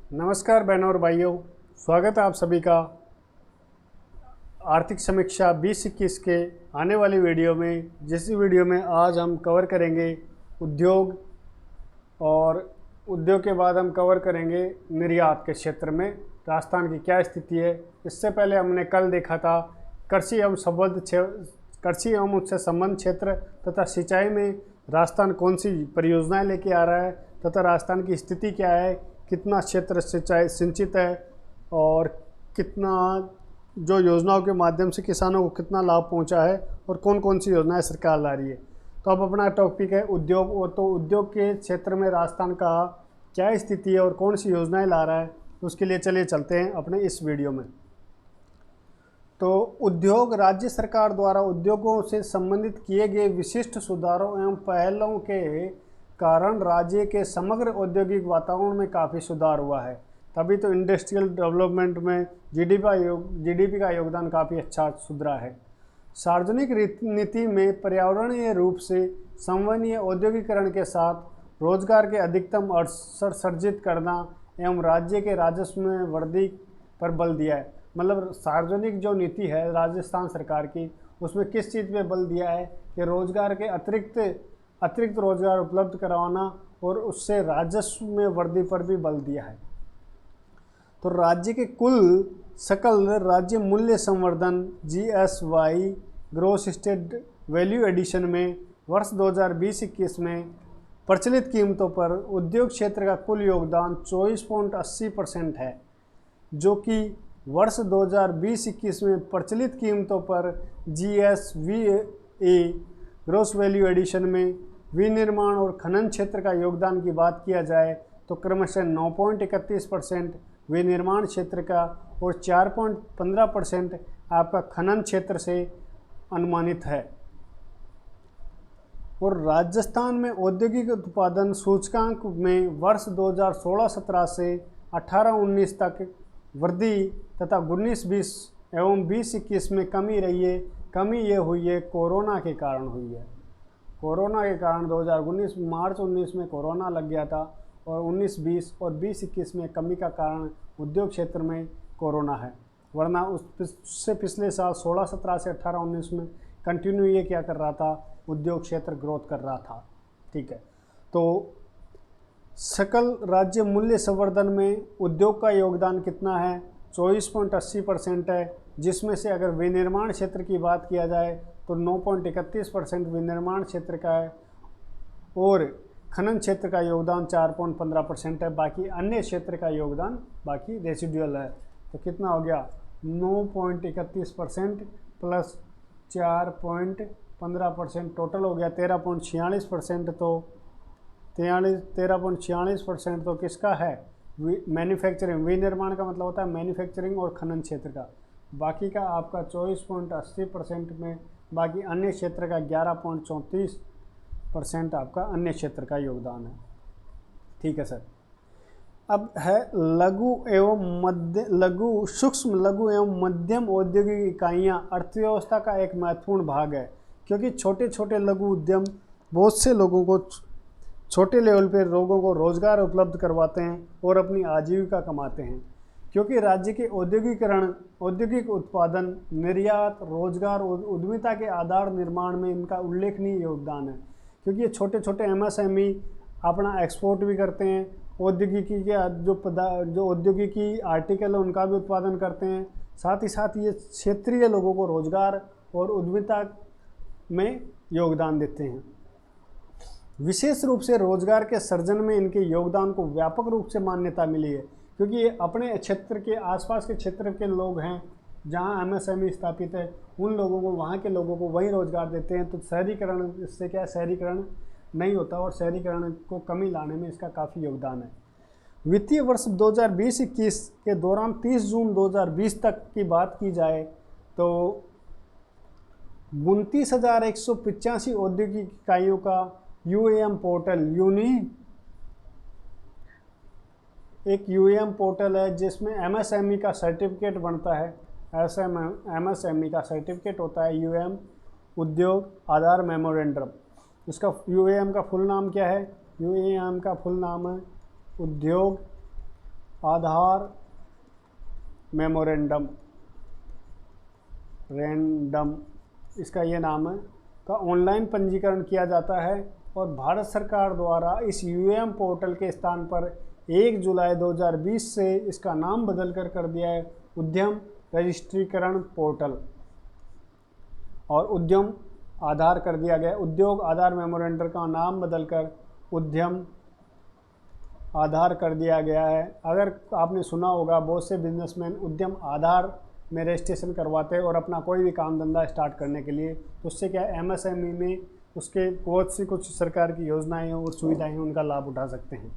नमस्कार बहनों और भाइयों, स्वागत है आप सभी का आर्थिक समीक्षा 2021 के आने वाली वीडियो में। जिस वीडियो में आज हम कवर करेंगे उद्योग, और उद्योग के बाद हम कवर करेंगे निर्यात के क्षेत्र में राजस्थान की क्या स्थिति है। इससे पहले हमने कल देखा था कृषि एवं उससे संबंध क्षेत्र तथा सिंचाई में राजस्थान कौन सी परियोजनाएं लेके आ रहा है तथा राजस्थान की स्थिति क्या है, कितना क्षेत्र सिंचाई सिंचित है और कितना जो योजनाओं के माध्यम से किसानों को कितना लाभ पहुंचा है और कौन कौन सी योजनाएं सरकार ला रही है। तो अब अपना टॉपिक है उद्योग। और तो उद्योग के क्षेत्र में राजस्थान का क्या स्थिति है और कौन सी योजनाएं ला रहा है, उसके लिए चलिए चलते हैं अपने इस वीडियो में। तो उद्योग राज्य सरकार द्वारा उद्योगों से संबंधित किए गए विशिष्ट सुधारों एवं पहलों के कारण राज्य के समग्र औद्योगिक वातावरण में काफ़ी सुधार हुआ है। तभी तो इंडस्ट्रियल डेवलपमेंट में जीडीपी का योगदान काफ़ी अच्छा सुधरा है। सार्वजनिक नीति में पर्यावरणीय रूप से संवहनीय औद्योगिकरण के साथ रोजगार के अधिकतम अवसर सर्जित करना एवं राज्य के राजस्व में वृद्धि पर बल दिया है। मतलब सार्वजनिक जो नीति है राजस्थान सरकार की, उसमें किस चीज़ पे बल दिया है कि रोजगार के अतिरिक्त रोजगार उपलब्ध करवाना और उससे राजस्व में वृद्धि पर भी बल दिया है। तो राज्य के कुल सकल राज्य मूल्य संवर्धन GSY gross state value addition में वर्ष 2020-21 में प्रचलित कीमतों पर उद्योग क्षेत्र का कुल योगदान 24.80% है, जो कि वर्ष 2020-21 में प्रचलित कीमतों पर GSVA ग्रॉस वैल्यू एडिशन में विनिर्माण और खनन क्षेत्र का योगदान की बात किया जाए तो क्रमशः 9.31% विनिर्माण क्षेत्र का और 4.15% आपका खनन क्षेत्र से अनुमानित है। और राजस्थान में औद्योगिक उत्पादन सूचकांक में वर्ष 2016-17 से 18-19 तक वृद्धि तथा 19-20 एवं 20-21 में कमी रही है। कमी ये हुई है कोरोना के कारण हुई है। कोरोना के कारण 2019 मार्च 19 में कोरोना लग गया था और 19-20 और 20-21 में कमी का कारण उद्योग क्षेत्र में कोरोना है। वरना उससे पिछले साल 16-17 से 18-19 में कंटिन्यू ये क्या कर रहा था, उद्योग क्षेत्र ग्रोथ कर रहा था। ठीक है, तो सकल राज्य मूल्य संवर्धन में उद्योग का योगदान कितना है? 24.80% है, जिसमें से अगर विनिर्माण क्षेत्र की बात किया जाए तो 9.31% विनिर्माण क्षेत्र का है और खनन क्षेत्र का योगदान 4.15% है। बाकी अन्य क्षेत्र का योगदान बाकी रेसिडुअल है। तो कितना हो गया? 9.31% प्लस 4.15% टोटल हो गया 13.46%। तो 13.46% तो किसका है? मैन्युफैक्चरिंग, विनिर्माण का मतलब होता है मैन्युफैक्चरिंग और खनन क्षेत्र का। बाकी का आपका 24.80% में बाकी अन्य क्षेत्र का 11.34% आपका अन्य क्षेत्र का योगदान है। ठीक है सर। अब है सूक्ष्म लघु एवं मध्यम औद्योगिक इकाइयाँ अर्थव्यवस्था का एक महत्वपूर्ण भाग है, क्योंकि छोटे छोटे लघु उद्यम बहुत से लोगों को छोटे लेवल पर लोगों को रोजगार उपलब्ध करवाते हैं और अपनी आजीविका कमाते हैं। क्योंकि राज्य के औद्योगिक उत्पादन, निर्यात, रोजगार और उद्यमिता के आधार निर्माण में इनका उल्लेखनीय योगदान है। क्योंकि ये छोटे छोटे MSME अपना एक्सपोर्ट भी करते हैं, औद्योगिकी के जो औद्योगिकी आर्टिकल है उनका भी उत्पादन करते हैं। साथ ही साथ ये क्षेत्रीय लोगों को रोजगार और उद्यमिता में योगदान देते हैं। विशेष रूप से रोजगार के सृजन में इनके योगदान को व्यापक रूप से मान्यता मिली है, क्योंकि ये अपने क्षेत्र के आसपास के क्षेत्र के लोग हैं जहां MSME स्थापित है, उन लोगों को, वहां के लोगों को वही रोजगार देते हैं। तो शहरीकरण, इससे क्या शहरीकरण नहीं होता और शहरीकरण को कमी लाने में इसका काफ़ी योगदान है। वित्तीय वर्ष 2020-21 के दौरान 30 जून 2020 तक की बात की जाए तो 29,185 औद्योगिक इकाइयों का UAM पोर्टल एक UAM पोर्टल है जिसमें MSME का सर्टिफिकेट बनता है। MSME का सर्टिफिकेट होता है UAM, उद्योग आधार मेमोरेंडम। इसका UAM का फुल नाम क्या है? UAM का फुल नाम है उद्योग आधार रेंडम इसका ये नाम है का ऑनलाइन पंजीकरण किया जाता है और भारत सरकार द्वारा इस यूएम पोर्टल के स्थान पर 1 जुलाई 2020 से इसका नाम बदल कर दिया है उद्यम रजिस्ट्रीकरण पोर्टल और उद्यम आधार कर दिया गया। उद्योग आधार मेमोरेंडम का नाम बदलकर उद्यम आधार कर दिया गया है। अगर आपने सुना होगा बहुत से बिजनेसमैन उद्यम आधार में रजिस्ट्रेशन करवाते हैं और अपना कोई भी काम धंधा स्टार्ट करने के लिए, तो उससे क्या एमएसएमई में उसके बहुत सी कुछ सरकार की योजनाएं और सुविधाएं हैं, उनका लाभ उठा सकते हैं।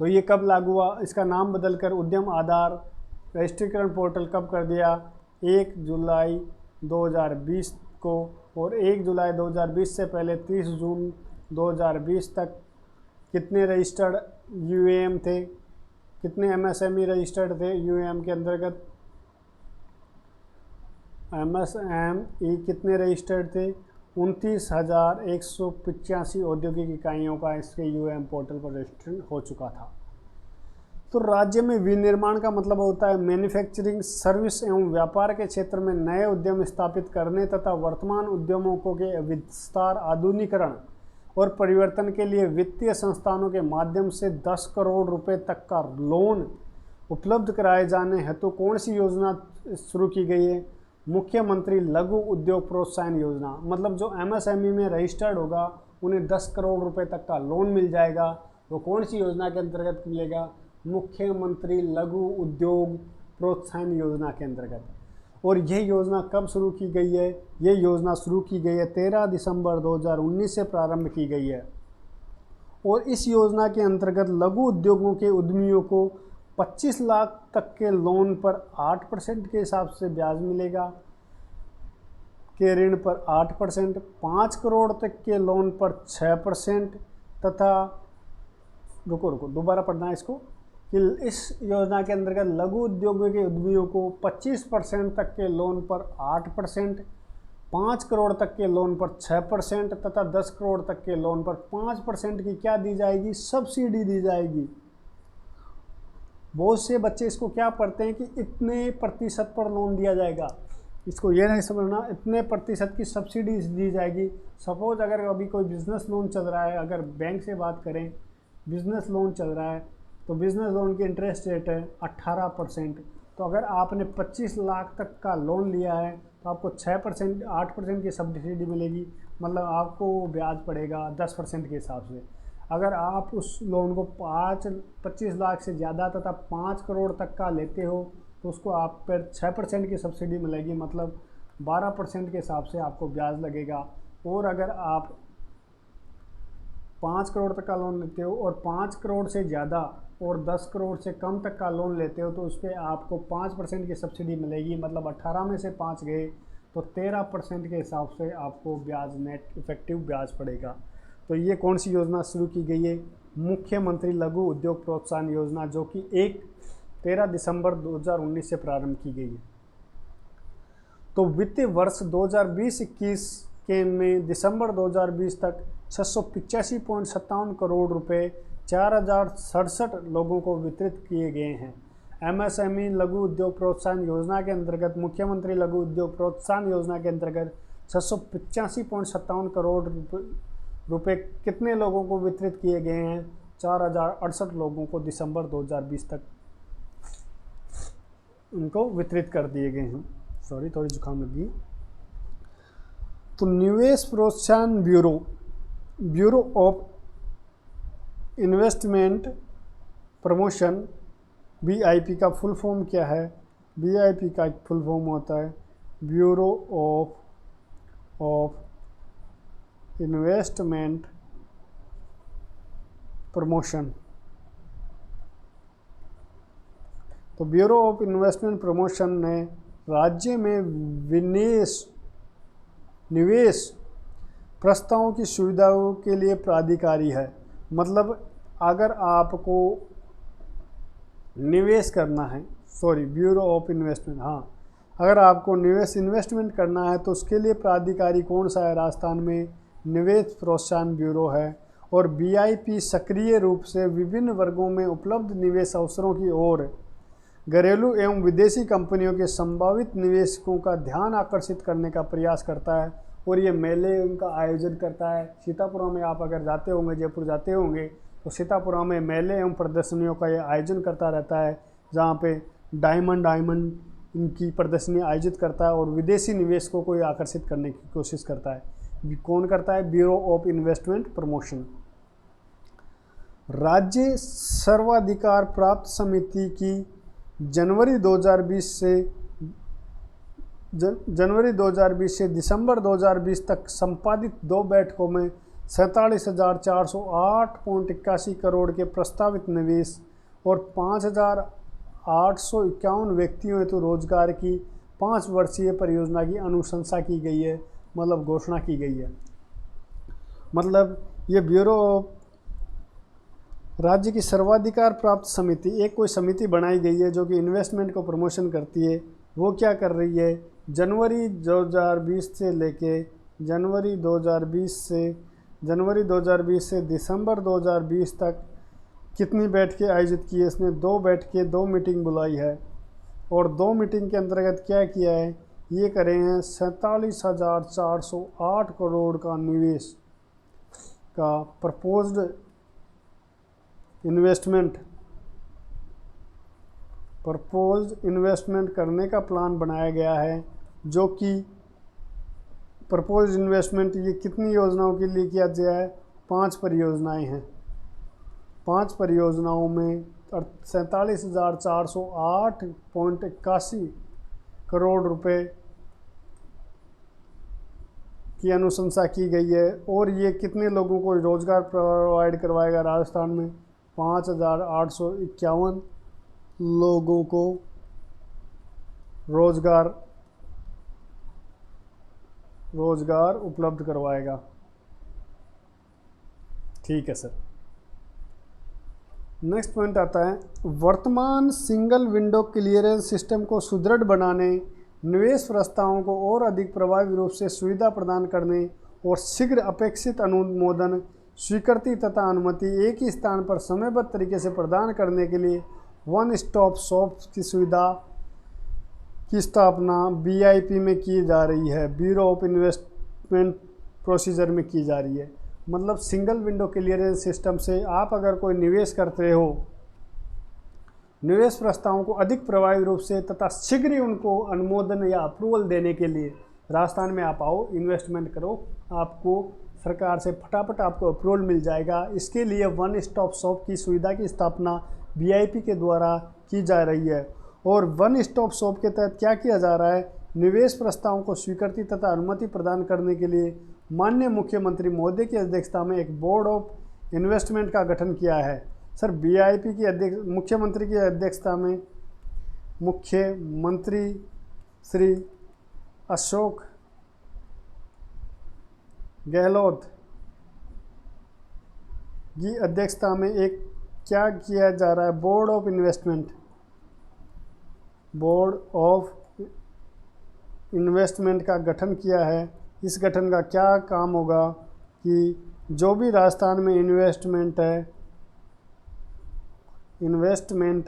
तो ये कब लागू हुआ? इसका नाम बदलकर उद्यम आधार रजिस्ट्रीकरण पोर्टल कब कर दिया? 1 जुलाई 2020 को। और 1 जुलाई 2020 से पहले 30 जून 2020 तक कितने रजिस्टर्ड यूएएम थे, कितने एमएसएमई रजिस्टर्ड थे यूएएम के अंतर्गत? एमएसएमई कितने रजिस्टर्ड थे? 29,185 औद्योगिक इकाइयों का इसके यूएएम पोर्टल पर रजिस्ट्रेशन हो चुका था। तो राज्य में विनिर्माण का मतलब होता है मैन्युफैक्चरिंग, सर्विस एवं व्यापार के क्षेत्र में नए उद्यम स्थापित करने तथा वर्तमान उद्यमों के विस्तार, आधुनिकीकरण और परिवर्तन के लिए वित्तीय संस्थानों के माध्यम से 10 करोड़ रुपए तक का लोन उपलब्ध कराए जाने हेतु कौन सी योजना शुरू की गई है? मुख्यमंत्री लघु उद्योग प्रोत्साहन योजना। मतलब जो एमएसएमई में रजिस्टर्ड होगा उन्हें 10 करोड़ रुपए तक का लोन मिल जाएगा। वो कौन सी योजना के अंतर्गत मिलेगा? मुख्यमंत्री लघु उद्योग प्रोत्साहन योजना के अंतर्गत। और यह योजना कब शुरू की गई है? ये योजना शुरू की गई है 13 दिसंबर 2019 से प्रारंभ की गई है। और इस योजना के अंतर्गत लघु उद्योगों के उद्यमियों को 25 लाख तक के लोन पर 8% के हिसाब से ब्याज मिलेगा, के ऋण पर 8%, 5 करोड़ तक के लोन पर 6% तथा रुको दोबारा पढ़ना है इसको कि इस योजना के अंतर्गत लघु उद्योगों के उद्यमियों को 25% तक के लोन पर 8%, 5 करोड़ तक के लोन पर 6% तथा 10 करोड़ तक के लोन पर 5% की क्या दी जाएगी? सब्सिडी दी जाएगी। बहुत से बच्चे इसको क्या पढ़ते हैं कि इतने प्रतिशत पर लोन दिया जाएगा। इसको ये नहीं समझना इतने प्रतिशत की सब्सिडी दी जाएगी। सपोज अगर अभी कोई बिज़नेस लोन चल रहा है, अगर बैंक से बात करें, बिज़नेस लोन चल रहा है तो बिज़नेस लोन की इंटरेस्ट रेट है 18%। तो अगर आपने 25 लाख तक का लोन लिया है तो आपको 6% 8% की सब्सिडी मिलेगी। मतलब आपको ब्याज पड़ेगा 10% के हिसाब से। अगर आप उस लोन को 25 लाख से ज़्यादा तथा 5 करोड़ तक का लेते हो तो उसको आप पर 6% की सब्सिडी मिलेगी। मतलब 12% के हिसाब से आपको ब्याज लगेगा। और अगर आप 5 करोड़ तक का लोन लेते हो और 5 करोड़ से ज़्यादा और 10 करोड़ से कम तक का लोन लेते हो तो उस पर आपको 5% की सब्सिडी मिलेगी। मतलब 18 में से 5 गए तो 13% के हिसाब से आपको ब्याज नेट इफेक्टिव ब्याज पड़ेगा। तो ये कौन सी योजना शुरू की गई है? मुख्यमंत्री लघु उद्योग प्रोत्साहन योजना, जो कि 13 दिसंबर 2019 से प्रारंभ की गई है। तो वित्तीय वर्ष 2020-21 के में दिसंबर 2020 तक 685.57 करोड़ रुपए 4067 लोगों को वितरित किए गए हैं। एमएसएमई लघु उद्योग प्रोत्साहन योजना के अंतर्गत मुख्यमंत्री लघु उद्योग प्रोत्साहन योजना के अंतर्गत 685.57 करोड़ रुपए कितने लोगों को वितरित किए गए हैं? 4068 लोगों को दिसंबर 2020 तक उनको वितरित कर दिए गए हैं। सॉरी, थोड़ी जुकाम लगी। तो निवेश प्रोत्साहन bureau of investment promotion BIP का फुल फॉर्म क्या है? बीआईपी का फुल फॉर्म होता है ब्यूरो ऑफ इन्वेस्टमेंट प्रमोशन। तो ब्यूरो ऑफ इन्वेस्टमेंट प्रमोशन ने राज्य में निवेश प्रस्तावों की सुविधाओं के लिए प्राधिकारी है। मतलब अगर आपको निवेश करना है, ब्यूरो ऑफ इन्वेस्टमेंट, हाँ, अगर आपको इन्वेस्टमेंट करना है तो उसके लिए प्राधिकारी कौन सा है? राजस्थान में निवेश प्रोत्साहन ब्यूरो है। और वीआईपी सक्रिय रूप से विभिन्न वर्गों में उपलब्ध निवेश अवसरों की ओर घरेलू एवं विदेशी कंपनियों के संभावित निवेशकों का ध्यान आकर्षित करने का प्रयास करता है। और ये मेले उनका आयोजन करता है। सीतापुरा में आप अगर जाते होंगे, जयपुर जाते होंगे, तो सीतापुरा में मेले एवं प्रदर्शनियों का ये आयोजन करता रहता है, जहाँ पे डायमंड इनकी प्रदर्शनी आयोजित करता है और विदेशी निवेशकों को ये आकर्षित करने की कोशिश करता है। कौन करता है? Bureau of investment promotion. राज्य सर्वाधिकार प्राप्त समिति की जनवरी 2020 से दिसंबर 2020 तक संपादित 2 बैठकों में 47,408.81 करोड़ के प्रस्तावित निवेश और 5,851 व्यक्तियों हेतु रोजगार की 5 वर्षीय परियोजना की अनुशंसा की गई है, मतलब घोषणा की गई है। मतलब ये ब्यूरो राज्य की सर्वाधिकार प्राप्त समिति, एक कोई समिति बनाई गई है जो कि इन्वेस्टमेंट को प्रमोशन करती है। वो क्या कर रही है? जनवरी 2020 से दिसंबर 2020 तक कितनी बैठकें आयोजित की है? इसने 2 बैठकें, 2 मीटिंग बुलाई है। और 2 मीटिंग के अंतर्गत क्या किया है? ये करे हैं 47,408 करोड़ का निवेश का प्रपोज्ड इन्वेस्टमेंट करने का प्लान बनाया गया है, जो कि प्रपोज्ड इन्वेस्टमेंट ये कितनी योजनाओं के लिए किया गया है? 5 परियोजनाएं हैं। 5 परियोजनाओं में 47,408.81 करोड़ रुपए की अनुशंसा की गई है। और ये कितने लोगों को रोजगार प्रोवाइड करवाएगा? राजस्थान में 5,851 लोगों को रोजगार उपलब्ध करवाएगा। ठीक है सर। नेक्स्ट पॉइंट आता है, वर्तमान सिंगल विंडो क्लियरेंस सिस्टम को सुदृढ़ बनाने, निवेश प्रस्तावों को और अधिक प्रभावी रूप से सुविधा प्रदान करने और शीघ्र अपेक्षित अनुमोदन, स्वीकृति तथा अनुमति एक ही स्थान पर समयबद्ध तरीके से प्रदान करने के लिए वन स्टॉप शॉप की सुविधा की स्थापना बीआईपी में की जा रही है, ब्यूरो ऑफ इन्वेस्टमेंट प्रोसीजर में की जा रही है। मतलब सिंगल विंडो क्लियरेंस सिस्टम से आप अगर कोई निवेश करते हो, निवेश प्रस्तावों को अधिक प्रभावी रूप से तथा शीघ्र ही उनको अनुमोदन या अप्रूवल देने के लिए राजस्थान में आप आओ, इन्वेस्टमेंट करो, आपको सरकार से फटाफट आपको अप्रूवल मिल जाएगा। इसके लिए वन स्टॉप शॉप की सुविधा की स्थापना बीआईपी के द्वारा की जा रही है। और वन स्टॉप शॉप के तहत क्या किया जा रहा है? निवेश प्रस्तावों को स्वीकृति तथा अनुमति प्रदान करने के लिए माननीय मुख्यमंत्री महोदय की अध्यक्षता में एक बोर्ड ऑफ इन्वेस्टमेंट का गठन किया है। सर, बीआईपी की मुख्यमंत्री की अध्यक्षता में मुख्यमंत्री श्री अशोक गहलोत की अध्यक्षता में एक क्या किया जा रहा है? बोर्ड ऑफ इन्वेस्टमेंट का गठन किया है। इस गठन का क्या काम होगा कि जो भी राजस्थान में इन्वेस्टमेंट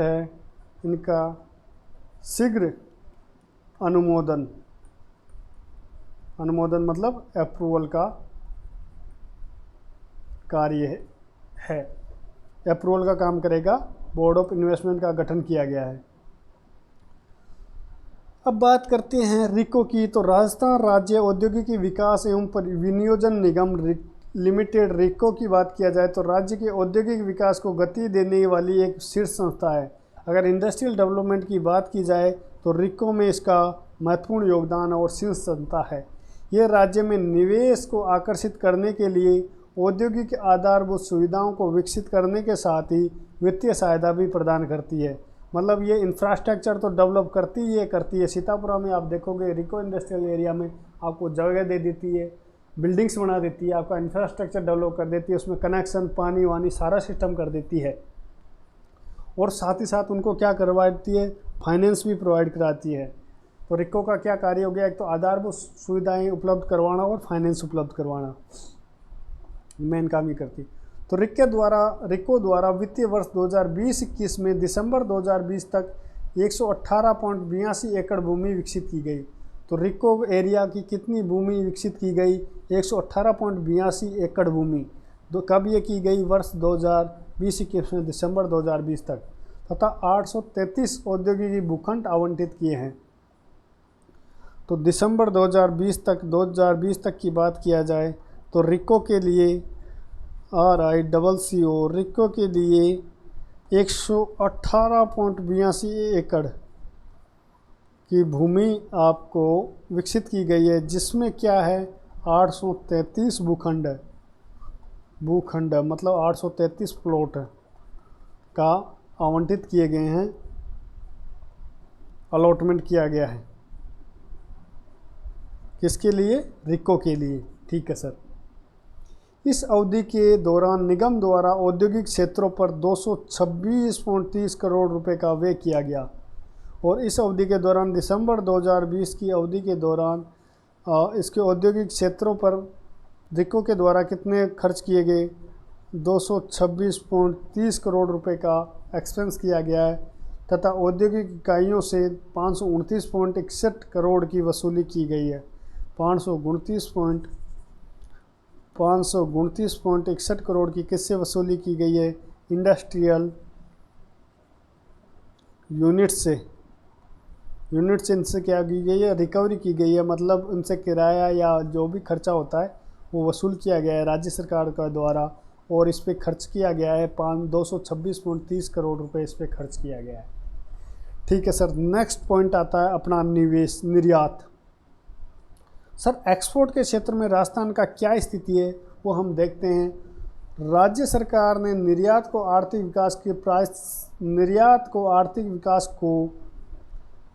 है इनका शीघ्र अनुमोदन मतलब अप्रूवल का कार्य है। अप्रूवल का काम करेगा, बोर्ड ऑफ इन्वेस्टमेंट का गठन किया गया है। अब बात करते हैं रिको की। तो राजस्थान राज्य औद्योगिकी विकास एवं विनियोजन निगम लिमिटेड, रिको की बात किया जाए तो राज्य के औद्योगिक विकास को गति देने वाली एक शीर्ष संस्था है। अगर इंडस्ट्रियल डेवलपमेंट की बात की जाए तो रिको में इसका महत्वपूर्ण योगदान और शीर्ष संस्था है। यह राज्य में निवेश को आकर्षित करने के लिए औद्योगिक आधारभूत सुविधाओं को विकसित करने के साथ ही वित्तीय सहायता भी प्रदान करती है। मतलब ये इंफ्रास्ट्रक्चर तो डेवलप करती है। सीतापुरा में आप देखोगे रिको इंडस्ट्रियल एरिया में आपको जगह दे देती है, बिल्डिंग्स बना देती है, आपका इंफ्रास्ट्रक्चर डेवलप कर देती है, उसमें कनेक्शन, पानी वानी सारा सिस्टम कर देती है। और साथ ही साथ उनको क्या करवाती है? फाइनेंस भी प्रोवाइड कराती है। तो रिको का क्या कार्य हो गया? एक तो आधारभूत सुविधाएं उपलब्ध करवाना और फाइनेंस उपलब्ध करवाना, मेन काम ही करती। तो रिको द्वारा वित्तीय वर्ष 2020-21 में दिसंबर 2020 तक 118.82 एकड़ भूमि विकसित की गई। तो रिको एरिया की कितनी भूमि विकसित की गई? 118.82 एकड़ भूमि। कब ये की गई? वर्ष 2020-21 में दिसंबर 2020 तक। तथा 833 औद्योगिक भूखंड आवंटित किए हैं। तो दिसंबर 2020 तक की बात किया जाए तो रिको के लिए RICCO रिको के लिए 118.82 एकड़ की भूमि आपको विकसित की गई है, जिसमें क्या है 833 भूखंड मतलब 833 प्लॉट का आवंटित किए गए हैं, अलॉटमेंट किया गया है। किसके लिए? रिको के लिए। ठीक है सर। इस अवधि के दौरान निगम द्वारा औद्योगिक क्षेत्रों पर 226.30 करोड़ रुपए का व्यय किया गया। और इस अवधि के दौरान दिसंबर 2020 की अवधि के दौरान इसके औद्योगिक क्षेत्रों पर रिको के द्वारा कितने खर्च किए गए? 226.30 करोड़ रुपए का एक्सपेंस किया गया है। तथा औद्योगिक इकाइयों से 529.61 करोड़ की वसूली की गई है। 529.61 करोड़ की किससे वसूली की गई है? इंडस्ट्रियल यूनिट से इनसे क्या की गई है? रिकवरी की गई है। मतलब उनसे किराया या जो भी खर्चा होता है वो वसूल किया गया है राज्य सरकार का द्वारा, और इस पे खर्च किया गया है 226.30 करोड़ रुपए इस पे खर्च किया गया है। ठीक है सर। नेक्स्ट पॉइंट आता है अपना निवेश, निर्यात। सर एक्सपोर्ट के क्षेत्र में राजस्थान का क्या स्थिति है वो हम देखते हैं। राज्य सरकार ने निर्यात को आर्थिक विकास को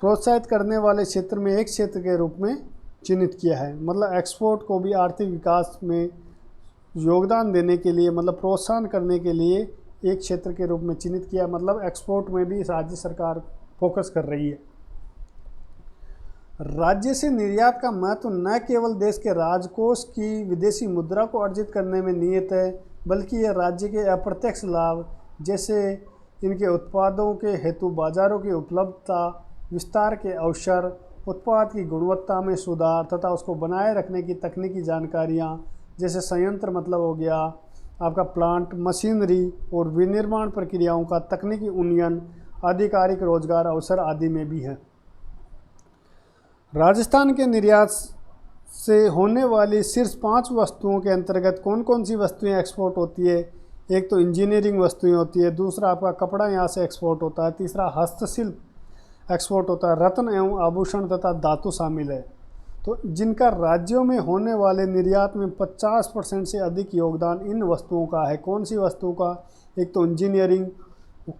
प्रोत्साहित करने वाले क्षेत्र में एक क्षेत्र के रूप में चिन्हित किया है। मतलब एक्सपोर्ट को भी आर्थिक विकास में योगदान देने के लिए, मतलब प्रोत्साहन करने के लिए एक क्षेत्र के रूप में चिन्हित किया। मतलब एक्सपोर्ट में भी राज्य सरकार फोकस कर रही है। राज्य से निर्यात का महत्व न केवल देश के राजकोष की विदेशी मुद्रा को अर्जित करने में निहित है, बल्कि यह राज्य के अप्रत्यक्ष लाभ जैसे इनके उत्पादों के हेतु बाजारों की उपलब्धता, विस्तार के अवसर, उत्पाद की गुणवत्ता में सुधार तथा उसको बनाए रखने की तकनीकी जानकारियाँ, जैसे संयंत्र मतलब हो गया आपका प्लांट, मशीनरी और विनिर्माण प्रक्रियाओं का तकनीकी उन्नयन, आधिकारिक रोजगार अवसर आदि में भी है। राजस्थान के निर्यात से होने वाली शीर्ष 5 वस्तुओं के अंतर्गत कौन कौन सी वस्तुएं एक्सपोर्ट होती है? एक तो इंजीनियरिंग वस्तुएं होती है, दूसरा आपका कपड़ा यहाँ से एक्सपोर्ट होता है, तीसरा हस्तशिल्प एक्सपोर्ट होता है, रत्न एवं आभूषण तथा धातु शामिल है। तो जिनका राज्यों में होने वाले निर्यात में 50% से अधिक योगदान इन वस्तुओं का है। कौन सी वस्तुओं का? एक तो इंजीनियरिंग,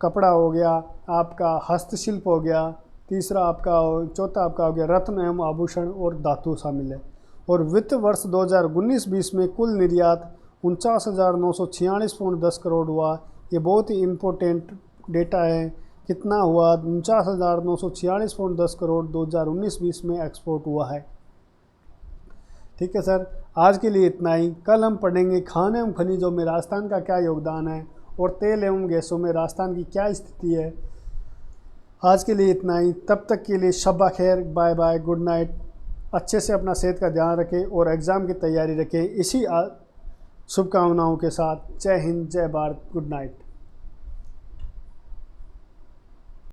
कपड़ा हो गया, आपका हस्तशिल्प हो गया, चौथा आपका हो गया रत्न एवं आभूषण और धातु शामिल है। और वित्त वर्ष 2019-20 में कुल निर्यात 49,946.10 करोड़ हुआ। ये बहुत ही इम्पोर्टेंट डेटा है। कितना हुआ? 49,946.10 करोड़ 2019-20 में एक्सपोर्ट हुआ है। ठीक है सर। आज के लिए इतना ही। कल हम पढ़ेंगे खान एवं खनिजों में राजस्थान का क्या योगदान है और तेल एवं गैसों में राजस्थान की क्या स्थिति है। आज के लिए इतना ही। तब तक के लिए शब्बा खैर, बाय बाय, गुड नाइट। अच्छे से अपना सेहत का ध्यान रखें और एग्ज़ाम की तैयारी रखें। इसी शुभकामनाओं के साथ जय हिंद, जय भारत, गुड नाइट।